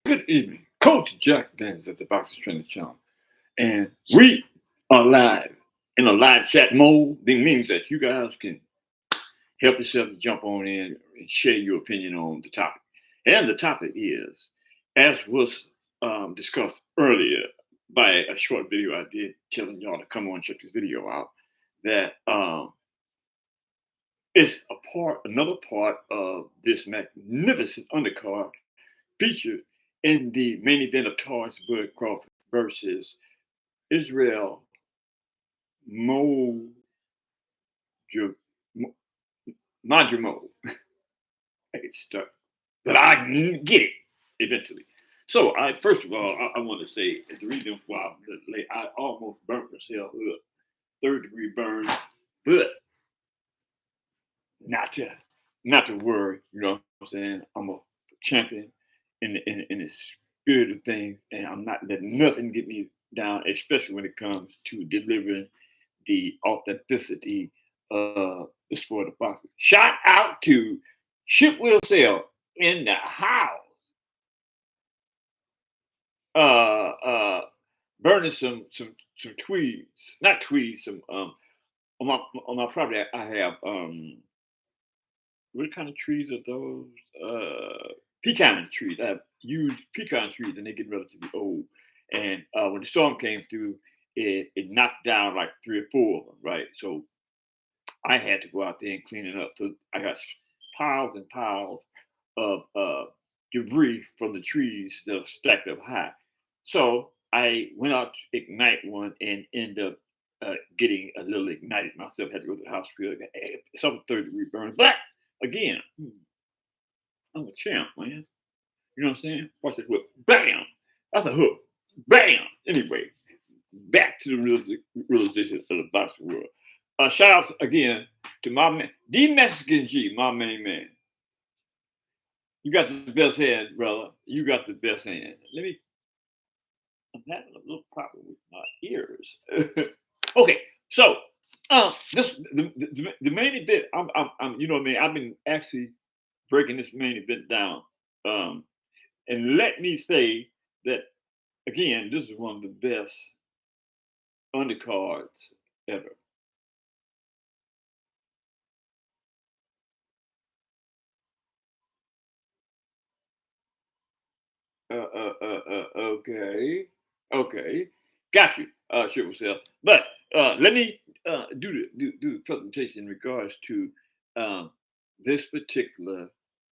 Good evening. Coach Jack Daniels at the Boxing Training Channel. And we are live in a live chat mode. That means that you guys can help yourself to jump on in and share your opinion on the topic. And the topic is, as was discussed earlier by a short video I did telling y'all to come on and check this video out, that it's another part of this magnificent undercard featured in the main event of Taurus Bud Crawford versus Israel Mo Madrimov. I get stuck, but I get it eventually. So, first of all, I want to say the reason why I'm late, I almost burnt myself up, third-degree burn, but not to worry. You know what I'm saying? I'm a champion in the spirit of things, and I'm not letting nothing get me down, especially when it comes to delivering the authenticity of the sport of boxing. Shout out to Ship Will Sell in the house. Burning some tweeds, not tweeds, some on my property I have what kind of trees are those? Pecan trees. I have used pecan trees and they get relatively old. And when the storm came through, it knocked down like 3 or 4 of them, right? So I had to go out there and clean it up. So I got piles and piles of debris from the trees that are stacked up high. So I went out to ignite one and ended up getting a little ignited myself. Had to go to the hospital. Some third-degree burn. But again, I'm a champ, man. You know what I'm saying? Watch that hook. Bam! That's a hook. Bam! Anyway, back to the realization of the boxing world. Shout out again to my man, the Mexican G, my main man. You got the best hand, brother. You got the best hand. I'm having a little problem with my ears. Okay, so the main event. I'm you know what I mean. I've been actually breaking this main event down, and let me say that again. This is one of the best undercards ever. Okay, got you. Sure, myself. But let me do the presentation in regards to um, this particular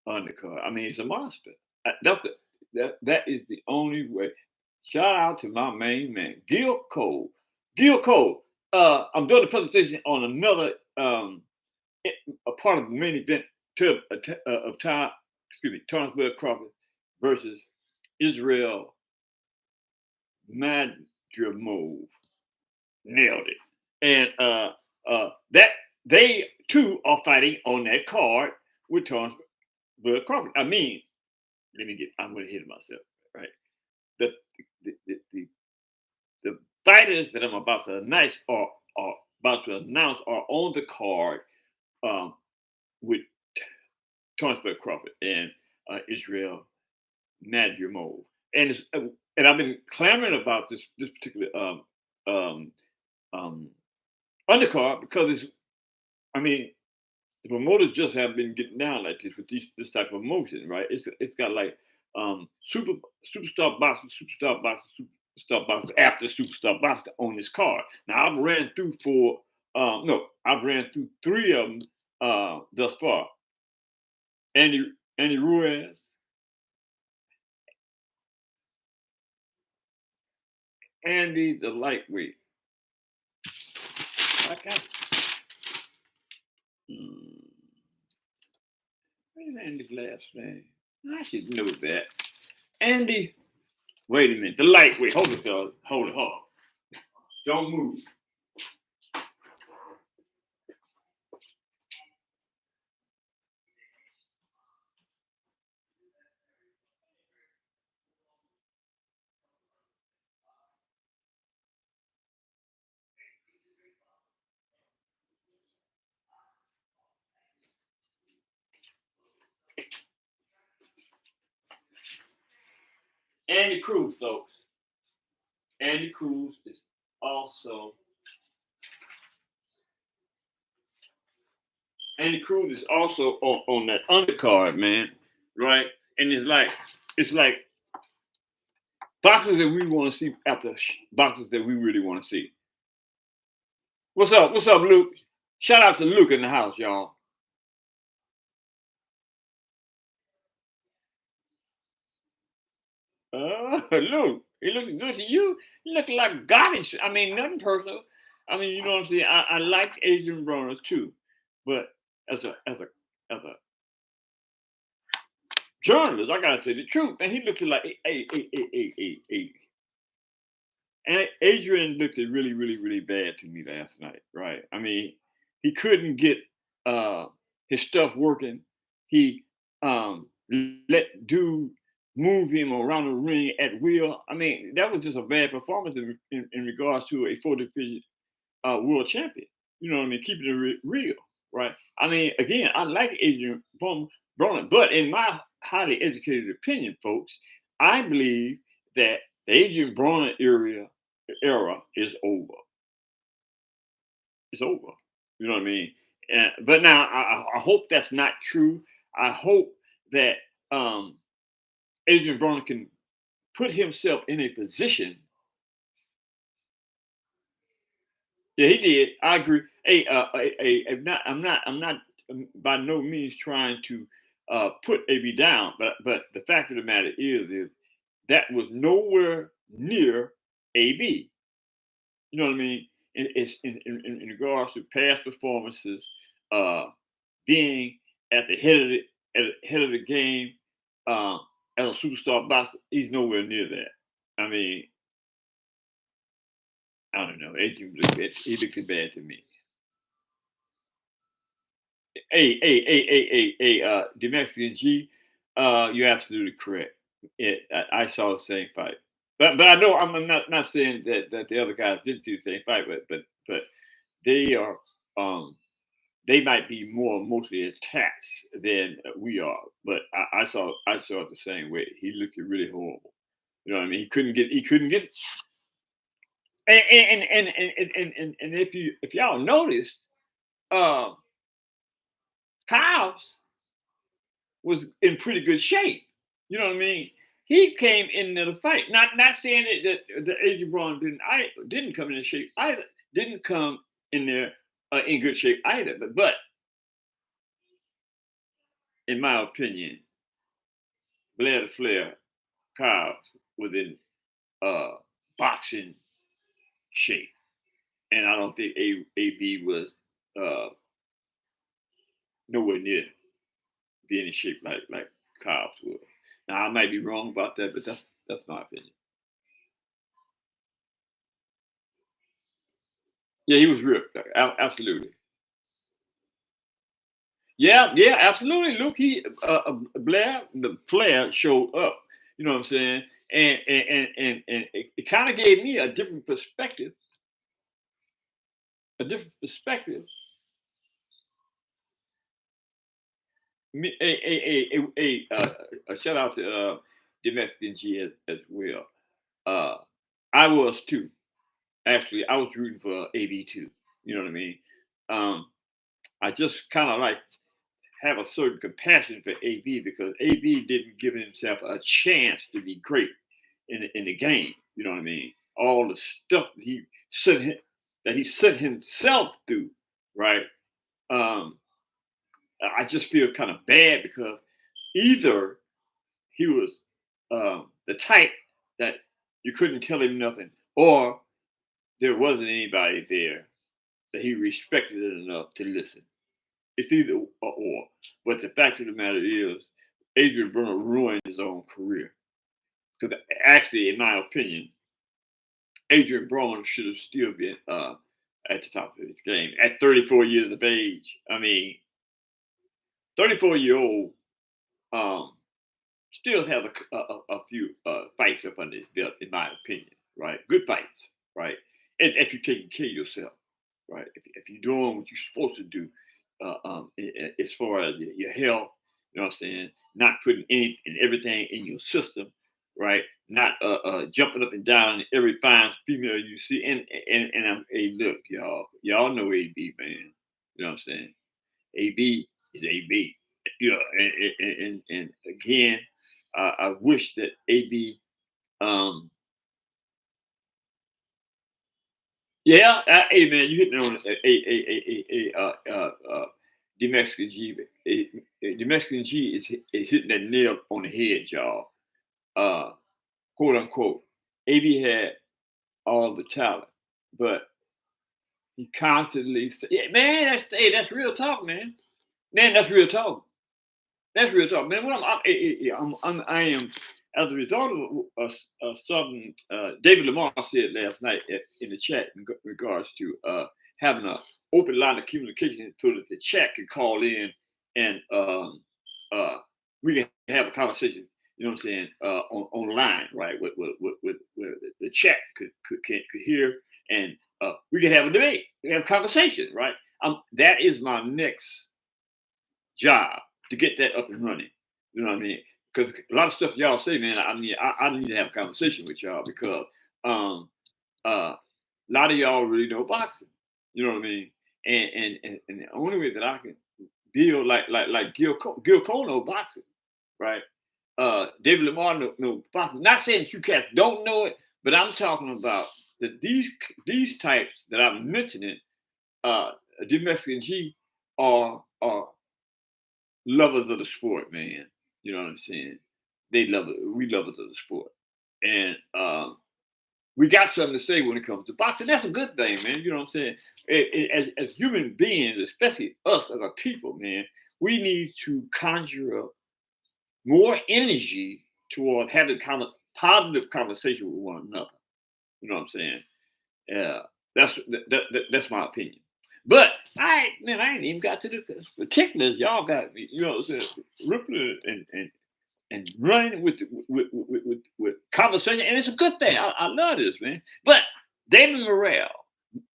undercard. I mean, it's a monster. That is the only way. Shout out to my main man, Gil Cole. Gil Cole. I'm doing the presentation on another a part of the main event of time. Excuse me, Thomas Bud Crawford versus Israel Madrimov. Nailed it. And that they too are fighting on that card with Thomas Bud Crawford. I mean, I'm gonna hit myself, right? The the fighters that I'm about to announce are on the card um, with Thomas Bud Crawford and Israel Madrimov. And I've been clamoring about this particular um, um, undercard because I mean the promoters just have been getting down like this with this type of motion, right? It's got like superstar boxer, superstar boxer after superstar boxer on this card. Now I've ran through I've ran through 3 of them thus far. Andy Ruiz, Andy the lightweight. I got where's Andy's last name? I should know that. Andy, wait a minute. The lightweight. Hold it, fellas. Hold it. Don't move. Cruz, folks. Andy Cruz is also on that undercard, man. Right? And it's like boxers that we want to see after boxers that we really want to see. What's up? What's up, Luke? Shout out to Luke in the house, y'all. Luke, he looks good to you. You look like garbage. I mean, nothing personal. I mean, you know what I'm saying. I like Adrian Broner too, but as a journalist, I gotta say the truth. And he looked like hey. And Adrian looked really, really, really bad to me last night. Right? I mean, he couldn't get his stuff working. He let dude move him around the ring at will. I mean, that was just a bad performance in regards to a four division world champion. You know what I mean? Keeping it real, right? I mean, again, I like Adrian Broner, but in my highly educated opinion, folks, I believe that the Adrian Broner era is over. It's over. You know what I mean? But now I hope that's not true. I hope that Adrian Broner can put himself in a position. Yeah, he did. I agree. Hey, I'm not by no means trying to put AB down, but the fact of the matter is that was nowhere near AB. You know what I mean? It's in regards to past performances, uh, being at the head of the game, as a superstar boxer, he's nowhere near that. I mean, I don't know. He looked bad to me. The Mexican G, you're absolutely correct. I saw the same fight, but I know I'm not saying that the other guys didn't see the same fight, but they are they might be more emotionally attached than we are. But I saw it the same way. He looked really horrible. You know what I mean? He couldn't get. And if y'all noticed, uh, Kyle's was in pretty good shape. You know what I mean? He came into the fight. Not saying that Adrian Brown didn't come in shape either. Didn't come in there in good shape either. But in my opinion, Blair the Flair, Kyle was in boxing shape, and I don't think AB was uh, nowhere near being in shape like Kyle's was. Now I might be wrong about that, but that's my opinion. Yeah, he was ripped. Absolutely. Yeah, absolutely. Luke, Blair, the Flair showed up. You know what I'm saying? And it kind of gave me a different perspective. A different perspective. A shout out to Domestic G as well. Uh, I was too. Actually, I was rooting for AB too. You know what I mean? Um, I just kind of like have a certain compassion for AB because AB didn't give himself a chance to be great in the game. You know what I mean? All the stuff that he sent himself through, right? Um, I just feel kind of bad because either he was the type that you couldn't tell him nothing, or there wasn't anybody there that he respected enough to listen. It's either or. But the fact of the matter is, Adrian Broner ruined his own career. Because actually, in my opinion, Adrian Broner should have still been at the top of his game at 34 years of age. I mean, 34-year-old um, still have a few fights up under his belt, in my opinion, right? Good fights, right? If you're taking care of yourself, right? If you're doing what you're supposed to do, as far as your health, you know what I'm saying? Not putting any and everything in your system, right? not jumping up and down in every fine female you see. And I'm, hey, look, y'all know AB, man. You know what I'm saying? AB is AB. You know, and again, I wish that AB. Yeah, hey man, you hitting on the Mexican G. The Mexican G is hitting that nail on the head, y'all. Uh, quote unquote. AB had all the talent, but he constantly said, yeah, "Man, that's real talk, man. Man, that's real talk. That's real talk, man. What I am as a result of something David Lamar said last night in the chat in regards to having an open line of communication so that the chat can call in and we can have a conversation. You know what I'm saying? Online, right? With the chat could hear, and we can have a debate, we can have a conversation, right? That is my next job to get that up and running. You know what I mean? Because a lot of stuff y'all say, man, I need to have a conversation with y'all because a lot of y'all really know boxing. You know what I mean? And the only way that I can deal like Gil Cole know boxing, right? David Lamar know boxing. Not saying that you cats don't know it, but I'm talking about that these types that I'm mentioning, the Mexican G are lovers of the sport, man. You know what I'm saying? They love it. We lovers of the sport, and we got something to say when it comes to boxing. That's a good thing, man. You know what I'm saying? As human beings, especially us as a people, man, we need to conjure up more energy toward having kind of positive conversation with one another. You know what I'm saying? Yeah, that's my opinion. But I ain't even got to the particulars. Y'all got me, you know what I'm saying, rippling and running with conversation, and it's a good thing. I love this, man. But David Morrell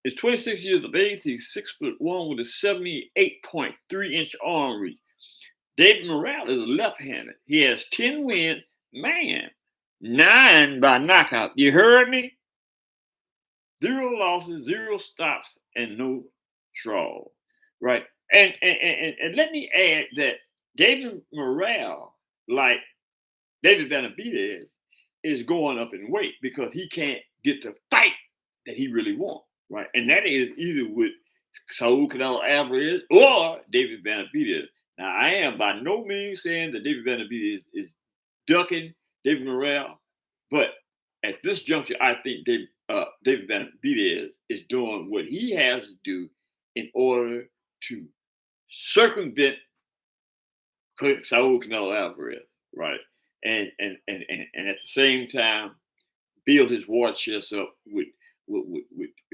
is 26 years of age. He's 6'1" with a 78.3-inch arm reach. David Morrell is a left-handed. He has 10 wins, man, 9 by knockout. You heard me? 0 losses, 0 stops, and no draw. Right. And let me add that David Morrell, like David Benavidez, is going up in weight because he can't get the fight that he really wants. Right. And that is either with Saul Canelo Alvarez or David Benavidez. Now, I am by no means saying that David Benavidez is ducking David Morrell, but at this juncture, I think David Benavidez is doing what he has to do in order to circumvent Saul Canelo Alvarez, right? And at the same time, build his war chest up with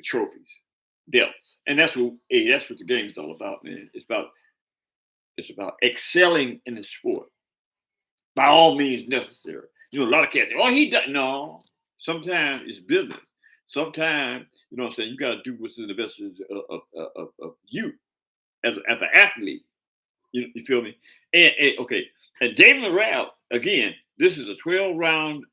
trophies, belts, and that's what the game is all about, man. It's about excelling in the sport by all means necessary. You know, a lot of cats say, "Oh, he doesn't." No, sometimes it's business. Sometimes, you know what I'm saying, you got to do what's in the best of you as an athlete. You feel me? Okay. And David Morrell, again, this is a 12-round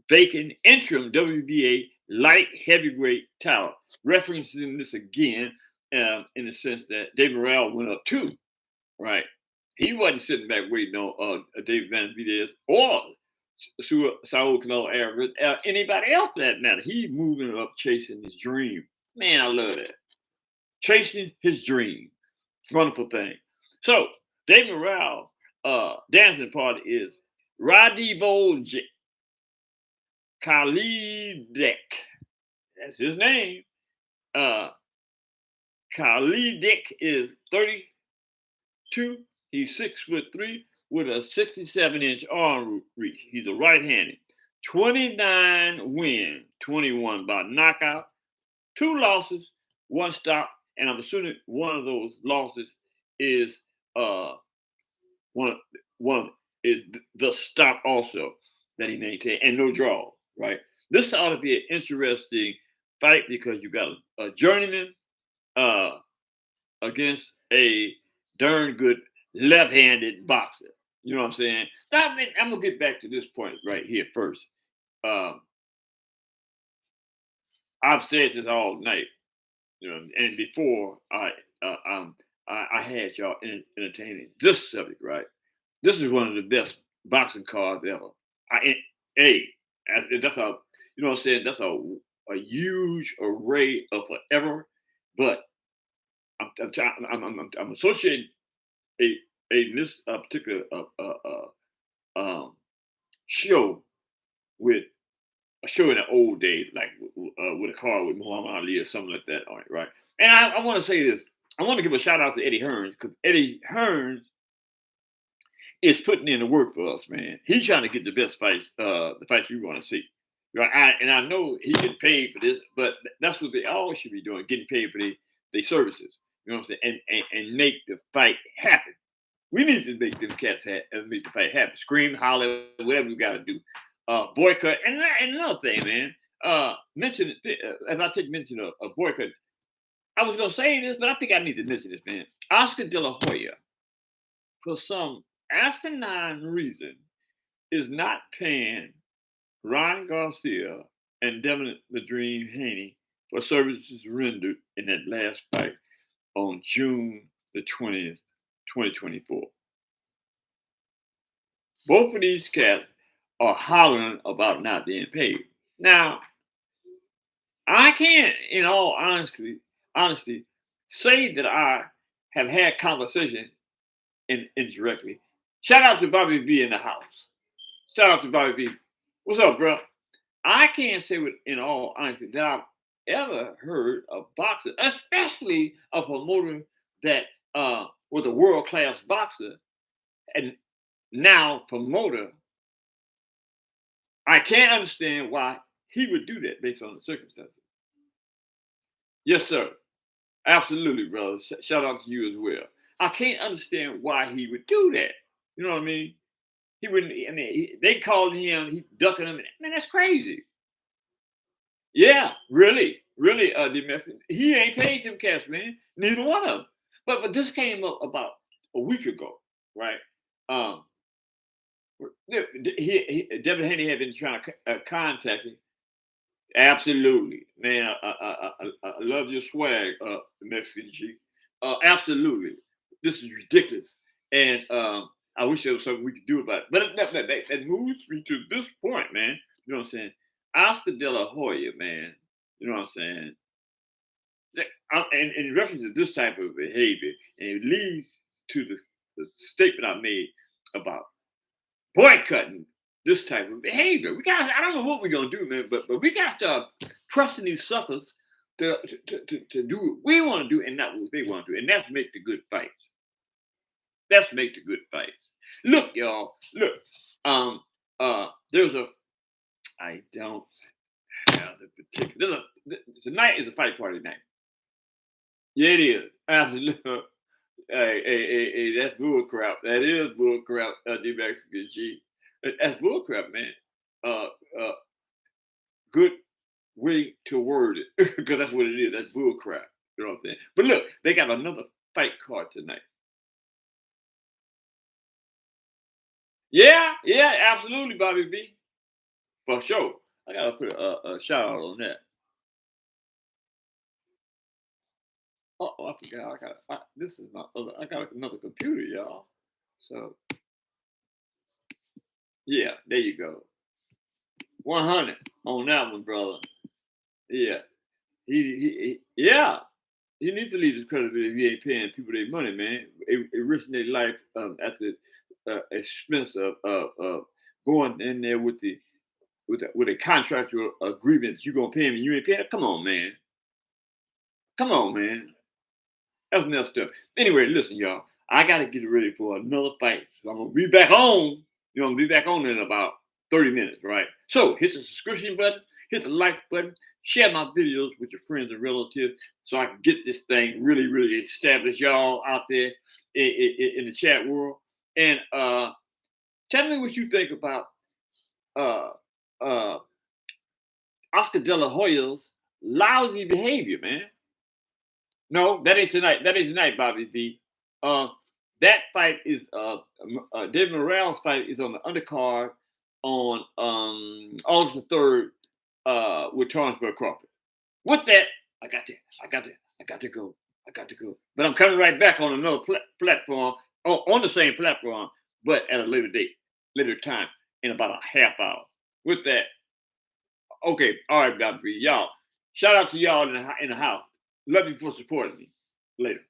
vacant interim WBA light heavyweight title. Referencing this again in the sense that David Morrell went up too, right? He wasn't sitting back waiting on David Benavidez or Saul Canelo Alvarez, anybody else for that matter. He's moving up, chasing his dream. Man, I love that. Chasing his dream. Wonderful thing. So, David Morrell's dancing party is Radivoje Kalajdzic. That's his name. Kalajdzic is 32. He's 6'3" with a 67-inch arm reach. He's a right-handed. 29 wins, 21 by knockout, 2 losses, 1 stop, and I'm assuming one of those losses is one of is the stop also that he maintained, and no draw. Right. This ought to be an interesting fight because you got a journeyman against a darn good left-handed boxer. You know what I'm saying? Now, I'm gonna get back to this point right here first. um, I've said this all night, and before I had y'all entertaining this subject, right? This is one of the best boxing cards ever. Hey, that's a, you know what I'm saying? That's a huge array of forever, but I'm associating a this particular show with a show in the old days, like with a car with Muhammad Ali or something like that on it, right? And I want to say this. I want to give a shout out to Eddie Hearns because Eddie Hearns is putting in the work for us, man. He's trying to get the best fights, the fights we want to see. Right? And I know he get paid for this, but that's what they all should be doing, getting paid for their services. You know what I'm saying? And make the fight happen. We need to make them cats make the fight happen. Scream, holler, whatever we got to do. Boycott. And another thing, man. Mention as I said, mention a boycott. I was gonna say this, but I think I need to mention this, man. Oscar De La Hoya, for some asinine reason, is not paying Ryan Garcia and Devin the Dream Haney for services rendered in that last fight on June the 20th, 2024. Both of these cats are hollering about not being paid. Now, I can't, in all honesty, say that I have had conversation indirectly. Shout out to Bobby B in the house. Shout out to Bobby B. What's up, bro? I can't say in all honesty that I've ever heard a boxer, especially a promoter that was a world-class boxer and now promoter. I can't understand why he would do that based on the circumstances. Yes, sir. Absolutely, brother. Shout out to you as well. I can't understand why he would do that. You know what I mean? He wouldn't. I mean, they called him. He ducking him. Man, that's crazy. Yeah, really, domestic. He ain't paid him cash, man. Neither one of them. But this came up about a week ago, right? Um, Devin Haney had been trying to contact him. Absolutely, man. I love your swag, Mexican G. Absolutely, this is ridiculous, and I wish there was something we could do about it. But that moves me to this point, man. You know what I'm saying? Oscar De La Hoya, man. You know what I'm saying? And in reference to this type of behavior, and it leads to the statement I made about boycotting this type of behavior. I don't know what we're gonna do, man, but we gotta start trusting these suckers to do what we want to do and not what they want to do. And that's make the good fights. That's make the good fights. Look, y'all, look. There's a I don't have the particular tonight is a fight party night. Yeah, it is. Absolutely. Hey, that's bull crap. That is bull crap, D Mexican G. That's bull crap, man. Uh, uh, good way to word it, because that's what it is. That's bull crap. You know what I'm saying? But look, they got another fight card tonight. Yeah, absolutely, Bobby B. For sure. I gotta put a shout out on that. Oh, I forgot. This is my other. I got another computer, y'all. So yeah, there you go. 100 on that one, brother. Yeah, yeah. He needs to leave his credibility if he ain't paying people their money, man. It risking their life at the expense of going in there with a contractual agreement. You gonna pay him and you ain't paying? Come on, man. Come on, man. That's messed up. Anyway, listen, y'all. I gotta get ready for another fight. So I'm gonna be back on. You know, I'm gonna be back on in about 30 minutes, right? So hit the subscription button, hit the like button, share my videos with your friends and relatives so I can get this thing really, really established, y'all out there in the chat world. And tell me what you think about uh, uh, Oscar De La Hoya's lousy behavior, man. No, that ain't tonight. That ain't tonight, Bobby B. That fight is David Morrell's fight is on the undercard on August the 3rd with Torrensburg Crawford. With that, I got to go. But I'm coming right back on another platform, on the same platform, but at a later date, later time, in about a half hour. With that, okay, all right, Dr. B, y'all. Shout out to y'all in the house. Love you for supporting me. Later.